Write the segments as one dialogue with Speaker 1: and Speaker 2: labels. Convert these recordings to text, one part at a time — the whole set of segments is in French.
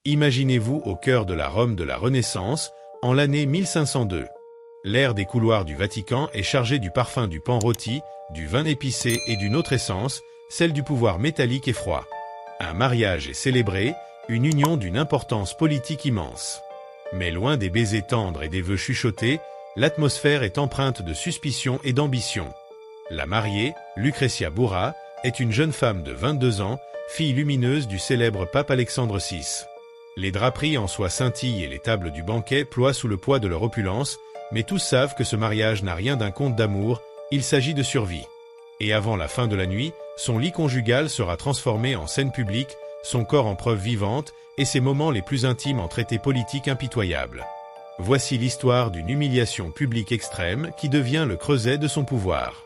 Speaker 1: Imaginez-vous au cœur de la Rome de la Renaissance, en l'année 1502. L'air des couloirs du Vatican est chargé du parfum du pan rôti, du vin épicé et d'une autre essence, celle du pouvoir métallique et froid. Un mariage est célébré, une union d'une importance politique immense. Mais loin des baisers tendres et des vœux chuchotés, l'atmosphère est empreinte de suspicion et d'ambition. La mariée, Lucrezia Borra, est une jeune femme de 22 ans, fille lumineuse du célèbre pape Alexandre VI. Les draperies en soie scintillent et les tables du banquet ploient sous le poids de leur opulence, mais tous savent que ce mariage n'a rien d'un conte d'amour, il s'agit de survie. Et avant la fin de la nuit, son lit conjugal sera transformé en scène publique, son corps en preuve vivante, et ses moments les plus intimes en traités politiques impitoyables. Voici l'histoire d'une humiliation publique extrême qui devient le creuset de son pouvoir.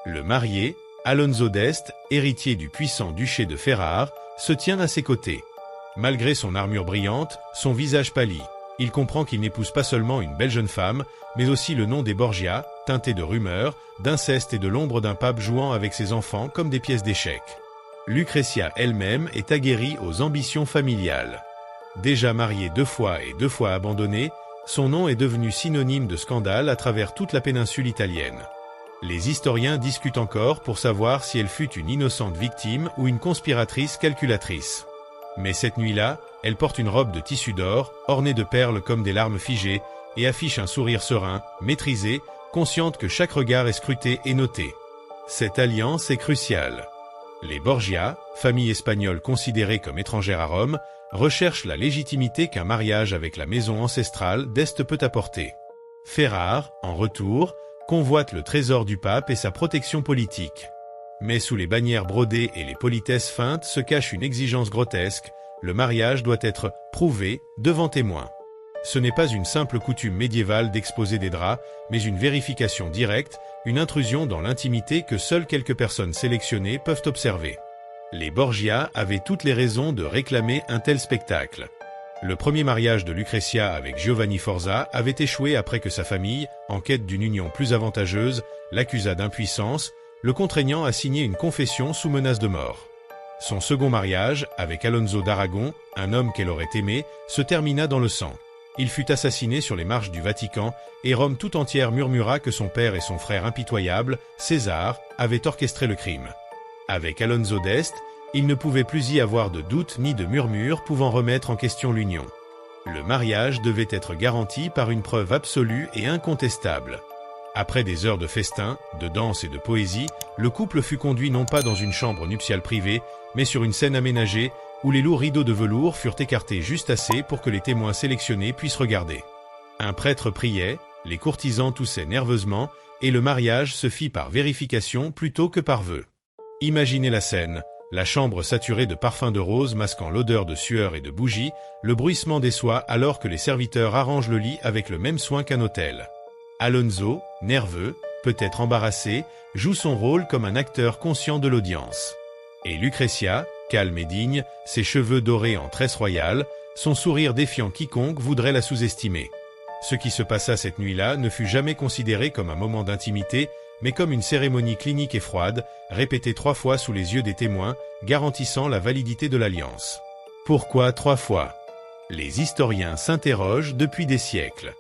Speaker 1: Le marié, Alonso d'Este, héritier du puissant duché de Ferrare, se tient à ses côtés. Malgré son armure brillante, son visage pâlit. Il comprend qu'il n'épouse pas seulement une belle jeune femme, mais aussi le nom des Borgia, teinté de rumeurs, d'inceste et de l'ombre d'un pape jouant avec ses enfants comme des pièces d'échecs. Lucrezia elle-même est aguerrie aux ambitions familiales. Déjà mariée 2 fois et 2 fois abandonnée, son nom est devenu synonyme de scandale à travers toute la péninsule italienne. Les historiens discutent encore pour savoir si elle fut une innocente victime ou une conspiratrice calculatrice. Mais cette nuit-là, elle porte une robe de tissu d'or, ornée de perles comme des larmes figées, et affiche un sourire serein, maîtrisé, consciente que chaque regard est scruté et noté. Cette alliance est cruciale. Les Borgia, famille espagnole considérée comme étrangère à Rome, recherchent la légitimité qu'un mariage avec la maison ancestrale d'Este peut apporter. Ferrare, en retour, convoite le trésor du pape et sa protection politique. Mais sous les bannières brodées et les politesses feintes se cache une exigence grotesque, le mariage doit être prouvé devant témoins. Ce n'est pas une simple coutume médiévale d'exposer des draps, mais une vérification directe, une intrusion dans l'intimité que seules quelques personnes sélectionnées peuvent observer. Les Borgia avaient toutes les raisons de réclamer un tel spectacle. Le premier mariage de Lucrezia avec Giovanni Forza avait échoué après que sa famille, en quête d'une union plus avantageuse, l'accusa d'impuissance, le contraignant à signer une confession sous menace de mort. Son second mariage, avec Alonso d'Aragon, un homme qu'elle aurait aimé, se termina dans le sang. Il fut assassiné sur les marches du Vatican, et Rome tout entière murmura que son père et son frère impitoyable, César, avaient orchestré le crime. Avec Alonso d'Este, il ne pouvait plus y avoir de doute ni de murmure pouvant remettre en question l'union. Le mariage devait être garanti par une preuve absolue et incontestable. Après des heures de festin, de danse et de poésie, le couple fut conduit non pas dans une chambre nuptiale privée, mais sur une scène aménagée, où les lourds rideaux de velours furent écartés juste assez pour que les témoins sélectionnés puissent regarder. Un prêtre priait, les courtisans toussaient nerveusement, et le mariage se fit par vérification plutôt que par vœu. Imaginez la scène, la chambre saturée de parfums de rose masquant l'odeur de sueur et de bougies, le bruissement des soies alors que les serviteurs arrangent le lit avec le même soin qu'un hôtel. Alonso, nerveux, peut-être embarrassé, joue son rôle comme un acteur conscient de l'audience. Et Lucrezia, calme et digne, ses cheveux dorés en tresse royale, son sourire défiant quiconque voudrait la sous-estimer. Ce qui se passa cette nuit-là ne fut jamais considéré comme un moment d'intimité, mais comme une cérémonie clinique et froide, répétée 3 fois sous les yeux des témoins, garantissant la validité de l'alliance. Pourquoi 3 fois? Les historiens s'interrogent depuis des siècles.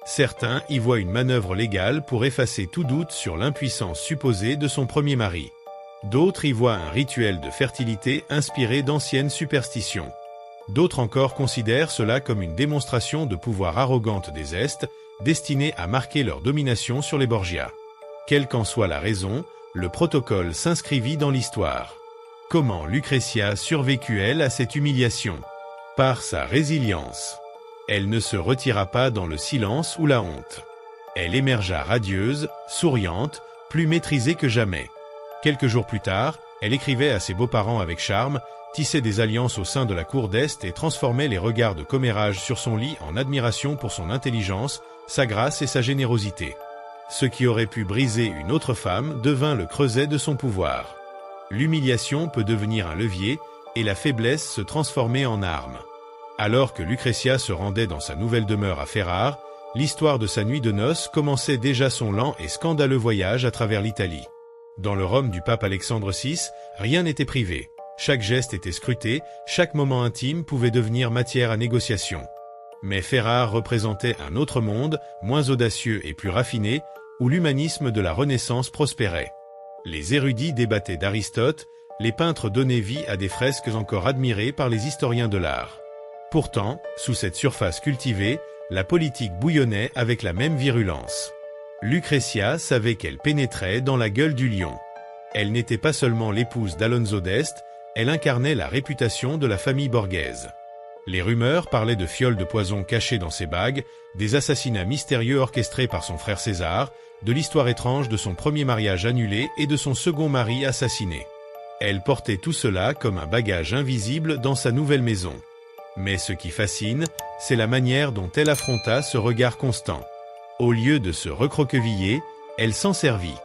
Speaker 1: Certains y voient une manœuvre légale pour effacer tout doute sur l'impuissance supposée de son premier mari. D'autres y voient un rituel de fertilité inspiré d'anciennes superstitions. D'autres encore considèrent cela comme une démonstration de pouvoir arrogante des Est, destinée à marquer leur domination sur les Borgia. Quelle qu'en soit la raison, le protocole s'inscrivit dans l'histoire. Comment Lucrezia survécut-elle à cette humiliation? Par sa résilience. Elle ne se retira pas dans le silence ou la honte. Elle émergea radieuse, souriante, plus maîtrisée que jamais. Quelques jours plus tard, elle écrivait à ses beaux-parents avec charme, tissait des alliances au sein de la cour d'Est et transformait les regards de commérage sur son lit en admiration pour son intelligence, sa grâce et sa générosité. Ce qui aurait pu briser une autre femme devint le creuset de son pouvoir. L'humiliation peut devenir un levier et la faiblesse se transformer en arme. Alors que Lucrezia se rendait dans sa nouvelle demeure à Ferrare, l'histoire de sa nuit de noces commençait déjà son lent et scandaleux voyage à travers l'Italie. Dans le Rome du pape Alexandre VI, rien n'était privé. Chaque geste était scruté, chaque moment intime pouvait devenir matière à négociation. Mais Ferrare représentait un autre monde, moins audacieux et plus raffiné, où l'humanisme de la Renaissance prospérait. Les érudits débattaient d'Aristote, les peintres donnaient vie à des fresques encore admirées par les historiens de l'art. Pourtant, sous cette surface cultivée, la politique bouillonnait avec la même virulence. Lucrezia savait qu'elle pénétrait dans la gueule du lion. Elle n'était pas seulement l'épouse d'Alonso d'Este, elle incarnait la réputation de la famille Borghese. Les rumeurs parlaient de fioles de poison cachées dans ses bagues, des assassinats mystérieux orchestrés par son frère César, de l'histoire étrange de son premier mariage annulé et de son second mari assassiné. Elle portait tout cela comme un bagage invisible dans sa nouvelle maison. Mais ce qui fascine, c'est la manière dont elle affronta ce regard constant. Au lieu de se recroqueviller, elle s'en servit.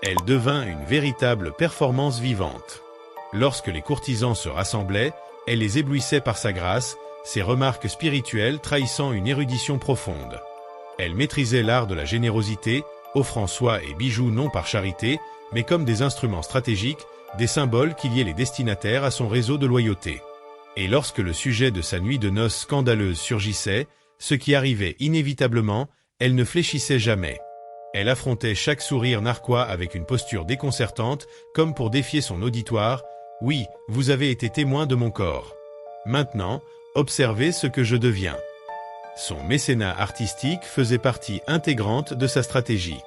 Speaker 1: Elle devint une véritable performance vivante. Lorsque les courtisans se rassemblaient, elle les éblouissait par sa grâce, ses remarques spirituelles trahissant une érudition profonde. Elle maîtrisait l'art de la générosité, offrant soie et bijoux non par charité, mais comme des instruments stratégiques, des symboles qui liaient les destinataires à son réseau de loyauté. Et lorsque le sujet de sa nuit de noces scandaleuse surgissait, ce qui arrivait inévitablement, elle ne fléchissait jamais. Elle affrontait chaque sourire narquois avec une posture déconcertante, comme pour défier son auditoire. « Oui, vous avez été témoin de mon corps. Maintenant, observez ce que je deviens. » Son mécénat artistique faisait partie intégrante de sa stratégie.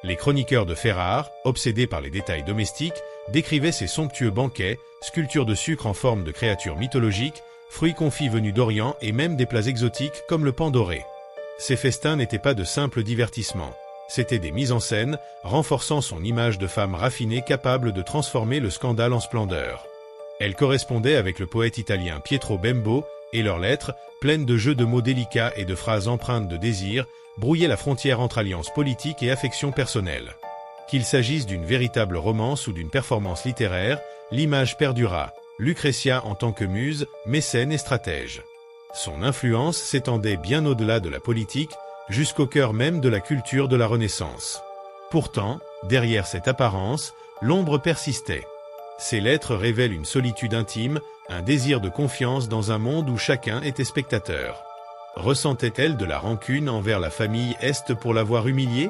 Speaker 1: Les chroniqueurs de Ferrare, obsédés par les détails domestiques, décrivaient ses somptueux banquets, sculptures de sucre en forme de créatures mythologiques, fruits confits venus d'Orient et même des plats exotiques comme le pan doré. Ces festins n'étaient pas de simples divertissements. C'étaient des mises en scène, renforçant son image de femme raffinée capable de transformer le scandale en splendeur. Elle correspondait avec le poète italien Pietro Bembo, et leurs lettres, pleines de jeux de mots délicats et de phrases empreintes de désir, brouillaient la frontière entre alliance politique et affection personnelle. Qu'il s'agisse d'une véritable romance ou d'une performance littéraire, l'image perdura, Lucrezia en tant que muse, mécène et stratège. Son influence s'étendait bien au-delà de la politique, jusqu'au cœur même de la culture de la Renaissance. Pourtant, derrière cette apparence, l'ombre persistait. Ses lettres révèlent une solitude intime, un désir de confiance dans un monde où chacun était spectateur. Ressentait-elle de la rancune envers la famille Este pour l'avoir humiliée?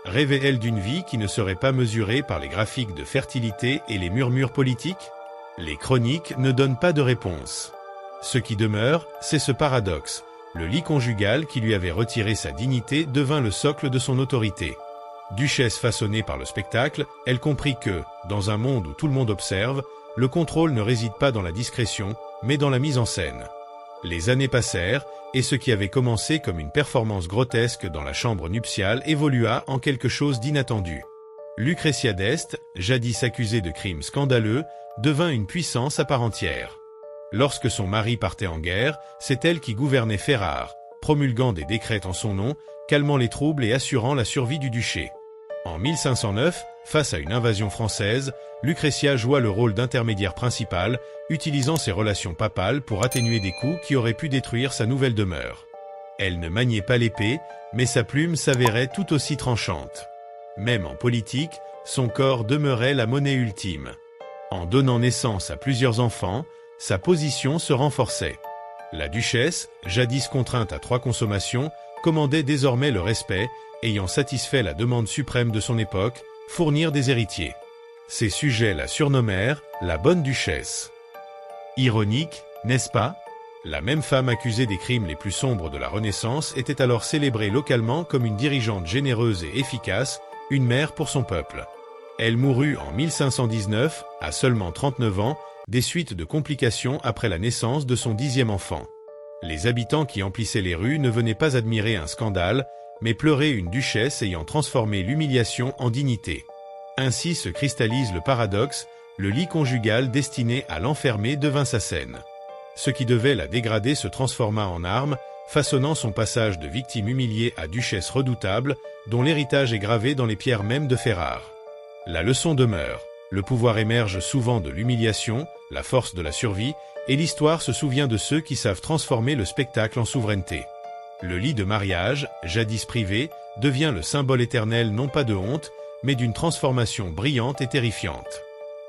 Speaker 1: Rêvait-elle d'une vie qui ne serait pas mesurée par les graphiques de fertilité et les murmures politiques? Les chroniques ne donnent pas de réponse. Ce qui demeure, c'est ce paradoxe. Le lit conjugal qui lui avait retiré sa dignité devint le socle de son autorité. Duchesse façonnée par le spectacle, elle comprit que, dans un monde où tout le monde observe, le contrôle ne réside pas dans la discrétion, mais dans la mise en scène. Les années passèrent, et ce qui avait commencé comme une performance grotesque dans la chambre nuptiale évolua en quelque chose d'inattendu. Lucrezia d'Este, jadis accusée de crimes scandaleux, devint une puissance à part entière. Lorsque son mari partait en guerre, c'est elle qui gouvernait Ferrare, promulguant des décrets en son nom, calmant les troubles et assurant la survie du duché. En 1509, face à une invasion française, Lucrezia joua le rôle d'intermédiaire principal, utilisant ses relations papales pour atténuer des coups qui auraient pu détruire sa nouvelle demeure. Elle ne maniait pas l'épée, mais sa plume s'avérait tout aussi tranchante. Même en politique, son corps demeurait la monnaie ultime. En donnant naissance à plusieurs enfants, sa position se renforçait. La duchesse, jadis contrainte à 3 consommations, commandait désormais le respect, ayant satisfait la demande suprême de son époque, fournir des héritiers. Ses sujets la surnommèrent la bonne duchesse. Ironique, n'est-ce pas? La même femme accusée des crimes les plus sombres de la Renaissance était alors célébrée localement comme une dirigeante généreuse et efficace, une mère pour son peuple. Elle mourut en 1519, à seulement 39 ans, des suites de complications après la naissance de son 10e enfant. Les habitants qui emplissaient les rues ne venaient pas admirer un scandale, mais pleurer une duchesse ayant transformé l'humiliation en dignité. Ainsi se cristallise le paradoxe, le lit conjugal destiné à l'enfermer devint sa scène. Ce qui devait la dégrader se transforma en arme, façonnant son passage de victime humiliée à duchesse redoutable, dont l'héritage est gravé dans les pierres mêmes de Ferrare. La leçon demeure. Le pouvoir émerge souvent de l'humiliation, la force de la survie, et l'histoire se souvient de ceux qui savent transformer le spectacle en souveraineté. Le lit de mariage, jadis privé, devient le symbole éternel non pas de honte, mais d'une transformation brillante et terrifiante.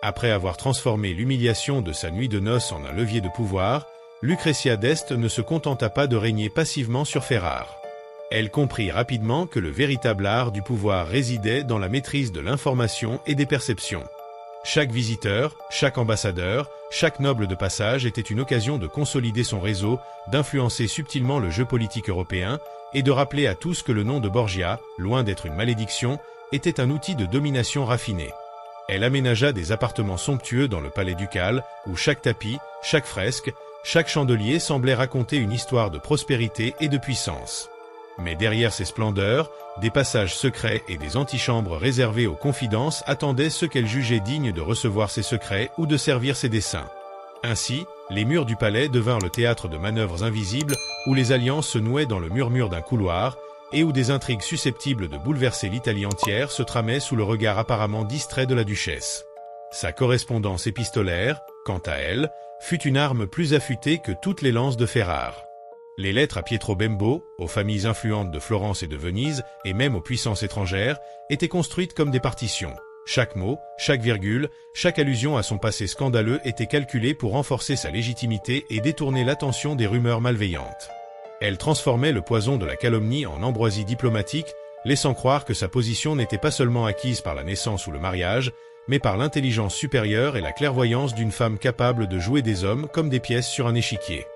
Speaker 1: Après avoir transformé l'humiliation de sa nuit de noces en un levier de pouvoir, Lucrezia d'Este ne se contenta pas de régner passivement sur Ferrare. Elle comprit rapidement que le véritable art du pouvoir résidait dans la maîtrise de l'information et des perceptions. Chaque visiteur, chaque ambassadeur, chaque noble de passage était une occasion de consolider son réseau, d'influencer subtilement le jeu politique européen et de rappeler à tous que le nom de Borgia, loin d'être une malédiction, était un outil de domination raffiné. Elle aménagea des appartements somptueux dans le palais ducal, où chaque tapis, chaque fresque, chaque chandelier semblait raconter une histoire de prospérité et de puissance. Mais derrière ces splendeurs, des passages secrets et des antichambres réservées aux confidences attendaient ceux qu'elle jugeait dignes de recevoir ses secrets ou de servir ses desseins. Ainsi, les murs du palais devinrent le théâtre de manœuvres invisibles où les alliances se nouaient dans le murmure d'un couloir et où des intrigues susceptibles de bouleverser l'Italie entière se tramaient sous le regard apparemment distrait de la duchesse. Sa correspondance épistolaire, quant à elle, fut une arme plus affûtée que toutes les lances de Ferrare. Les lettres à Pietro Bembo, aux familles influentes de Florence et de Venise, et même aux puissances étrangères, étaient construites comme des partitions. Chaque mot, chaque virgule, chaque allusion à son passé scandaleux était calculé pour renforcer sa légitimité et détourner l'attention des rumeurs malveillantes. Elle transformait le poison de la calomnie en ambroisie diplomatique, laissant croire que sa position n'était pas seulement acquise par la naissance ou le mariage, mais par l'intelligence supérieure et la clairvoyance d'une femme capable de jouer des hommes comme des pièces sur un échiquier.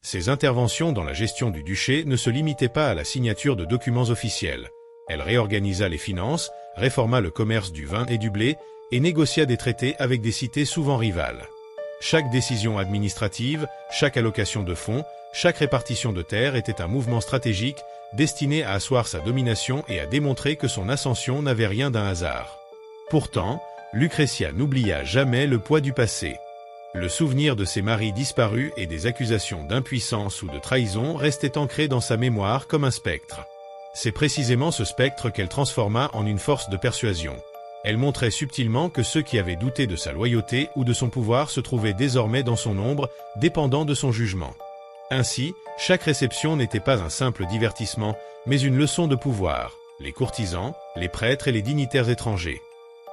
Speaker 1: Ses interventions dans la gestion du duché ne se limitaient pas à la signature de documents officiels. Elle réorganisa les finances, réforma le commerce du vin et du blé et négocia des traités avec des cités souvent rivales. Chaque décision administrative, chaque allocation de fonds, chaque répartition de terres était un mouvement stratégique destiné à asseoir sa domination et à démontrer que son ascension n'avait rien d'un hasard. Pourtant, Lucrezia n'oublia jamais le poids du passé. Le souvenir de ses maris disparus et des accusations d'impuissance ou de trahison restait ancré dans sa mémoire comme un spectre. C'est précisément ce spectre qu'elle transforma en une force de persuasion. Elle montrait subtilement que ceux qui avaient douté de sa loyauté ou de son pouvoir se trouvaient désormais dans son ombre, dépendant de son jugement. Ainsi, chaque réception n'était pas un simple divertissement, mais une leçon de pouvoir. Les courtisans, les prêtres et les dignitaires étrangers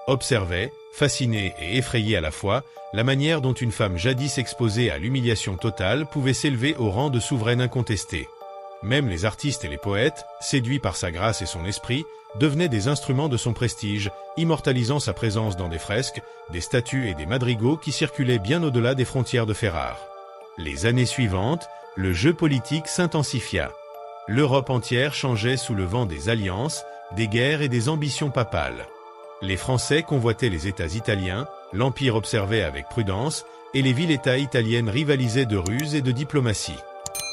Speaker 1: observaient, fascinés et effrayés à la fois, la manière dont une femme jadis exposée à l'humiliation totale pouvait s'élever au rang de souveraine incontestée. Même les artistes et les poètes, séduits par sa grâce et son esprit, devenaient des instruments de son prestige, immortalisant sa présence dans des fresques, des statues et des madrigaux qui circulaient bien au-delà des frontières de Ferrare. Les années suivantes, le jeu politique s'intensifia. L'Europe entière changeait sous le vent des alliances, des guerres et des ambitions papales. Les Français convoitaient les États italiens, l'Empire observait avec prudence, et les villes-États italiennes rivalisaient de ruse et de diplomatie.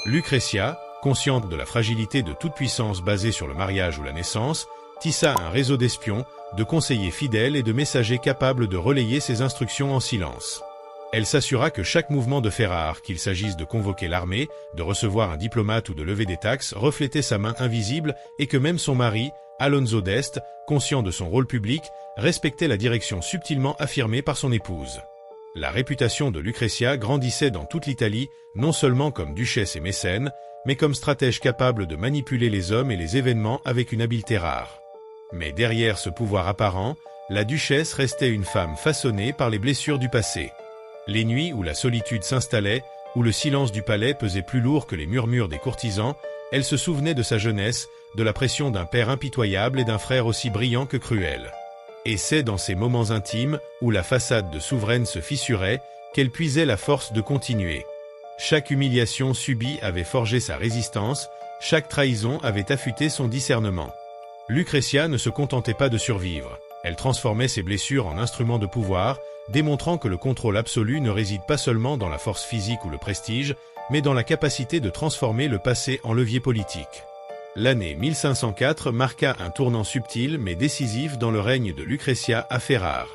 Speaker 1: Lucrezia, consciente de la fragilité de toute puissance basée sur le mariage ou la naissance, tissa un réseau d'espions, de conseillers fidèles et de messagers capables de relayer ses instructions en silence. Elle s'assura que chaque mouvement de Ferrare, qu'il s'agisse de convoquer l'armée, de recevoir un diplomate ou de lever des taxes, reflétait sa main invisible et que même son mari, Alonso d'Este, conscient de son rôle public, respectait la direction subtilement affirmée par son épouse. La réputation de Lucrezia grandissait dans toute l'Italie, non seulement comme duchesse et mécène, mais comme stratège capable de manipuler les hommes et les événements avec une habileté rare. Mais derrière ce pouvoir apparent, la duchesse restait une femme façonnée par les blessures du passé. Les nuits où la solitude s'installait, où le silence du palais pesait plus lourd que les murmures des courtisans, elle se souvenait de sa jeunesse, de la pression d'un père impitoyable et d'un frère aussi brillant que cruel. Et c'est dans ces moments intimes, où la façade de souveraine se fissurait, qu'elle puisait la force de continuer. Chaque humiliation subie avait forgé sa résistance, chaque trahison avait affûté son discernement. Lucrezia ne se contentait pas de survivre. Elle transformait ses blessures en instruments de pouvoir, démontrant que le contrôle absolu ne réside pas seulement dans la force physique ou le prestige, mais dans la capacité de transformer le passé en levier politique. L'année 1504 marqua un tournant subtil mais décisif dans le règne de Lucrezia à Ferrare.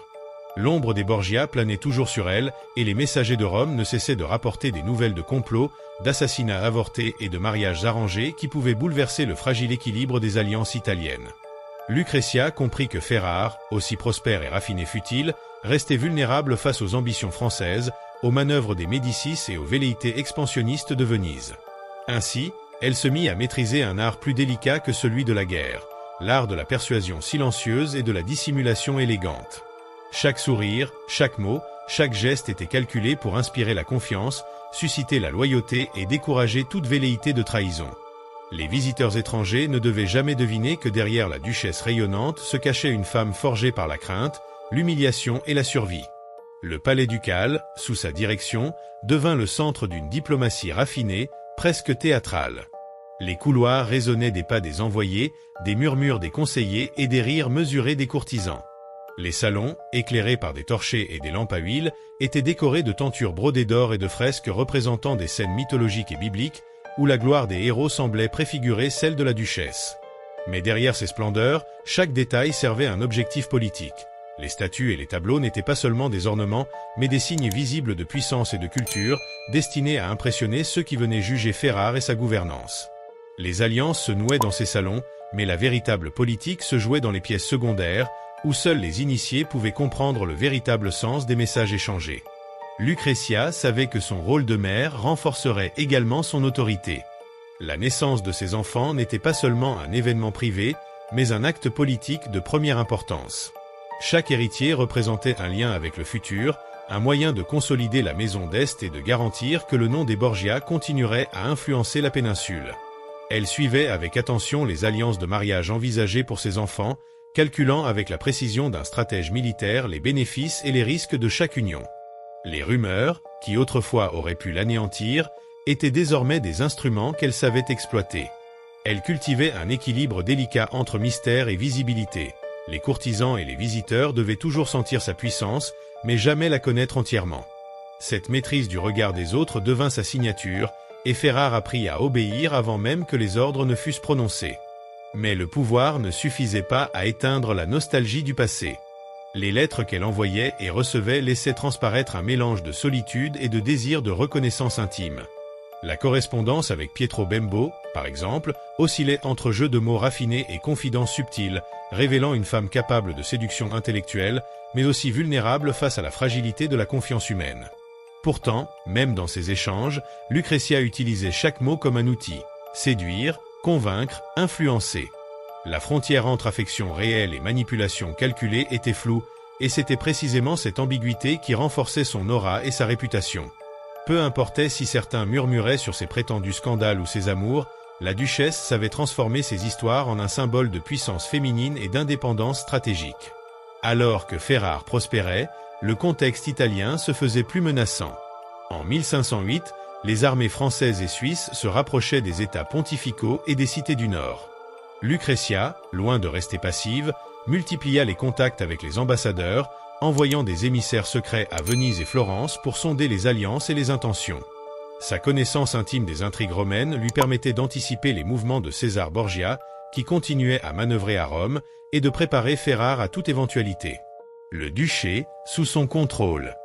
Speaker 1: L'ombre des Borgia planait toujours sur elle, et les messagers de Rome ne cessaient de rapporter des nouvelles de complots, d'assassinats avortés et de mariages arrangés qui pouvaient bouleverser le fragile équilibre des alliances italiennes. Lucrezia comprit que Ferrare, aussi prospère et raffiné fût-il, restait vulnérable face aux ambitions françaises, aux manœuvres des Médicis et aux velléités expansionnistes de Venise. Ainsi, elle se mit à maîtriser un art plus délicat que celui de la guerre, l'art de la persuasion silencieuse et de la dissimulation élégante. Chaque sourire, chaque mot, chaque geste était calculé pour inspirer la confiance, susciter la loyauté et décourager toute velléité de trahison. Les visiteurs étrangers ne devaient jamais deviner que derrière la duchesse rayonnante se cachait une femme forgée par la crainte, l'humiliation et la survie. Le palais ducal, sous sa direction, devint le centre d'une diplomatie raffinée, presque théâtrale. Les couloirs résonnaient des pas des envoyés, des murmures des conseillers et des rires mesurés des courtisans. Les salons, éclairés par des torchers et des lampes à huile, étaient décorés de tentures brodées d'or et de fresques représentant des scènes mythologiques et bibliques, où la gloire des héros semblait préfigurer celle de la duchesse. Mais derrière ces splendeurs, chaque détail servait un objectif politique. Les statues et les tableaux n'étaient pas seulement des ornements, mais des signes visibles de puissance et de culture, destinés à impressionner ceux qui venaient juger Ferrare et sa gouvernance. Les alliances se nouaient dans ces salons, mais la véritable politique se jouait dans les pièces secondaires, où seuls les initiés pouvaient comprendre le véritable sens des messages échangés. Lucrezia savait que son rôle de mère renforcerait également son autorité. La naissance de ses enfants n'était pas seulement un événement privé, mais un acte politique de première importance. Chaque héritier représentait un lien avec le futur, un moyen de consolider la maison d'Este et de garantir que le nom des Borgia continuerait à influencer la péninsule. Elle suivait avec attention les alliances de mariage envisagées pour ses enfants, calculant avec la précision d'un stratège militaire les bénéfices et les risques de chaque union. Les rumeurs, qui autrefois auraient pu l'anéantir, étaient désormais des instruments qu'elle savait exploiter. Elle cultivait un équilibre délicat entre mystère et visibilité. Les courtisans et les visiteurs devaient toujours sentir sa puissance, mais jamais la connaître entièrement. Cette maîtrise du regard des autres devint sa signature, et Ferrare apprit à obéir avant même que les ordres ne fussent prononcés. Mais le pouvoir ne suffisait pas à éteindre la nostalgie du passé. Les lettres qu'elle envoyait et recevait laissaient transparaître un mélange de solitude et de désir de reconnaissance intime. La correspondance avec Pietro Bembo, par exemple, oscillait entre jeux de mots raffinés et confidences subtiles, révélant une femme capable de séduction intellectuelle, mais aussi vulnérable face à la fragilité de la confiance humaine. Pourtant, même dans ces échanges, Lucrezia utilisait chaque mot comme un outil. Séduire, convaincre, influencer. La frontière entre affection réelle et manipulation calculée était floue, et c'était précisément cette ambiguïté qui renforçait son aura et sa réputation. Peu importait si certains murmuraient sur ses prétendus scandales ou ses amours, la duchesse savait transformer ses histoires en un symbole de puissance féminine et d'indépendance stratégique. Alors que Ferrare prospérait, le contexte italien se faisait plus menaçant. En 1508, les armées françaises et suisses se rapprochaient des États pontificaux et des cités du Nord. Lucrezia, loin de rester passive, multiplia les contacts avec les ambassadeurs, envoyant des émissaires secrets à Venise et Florence pour sonder les alliances et les intentions. Sa connaissance intime des intrigues romaines lui permettait d'anticiper les mouvements de César Borgia, qui continuait à manœuvrer à Rome, et de préparer Ferrare à toute éventualité. Le duché, sous son contrôle.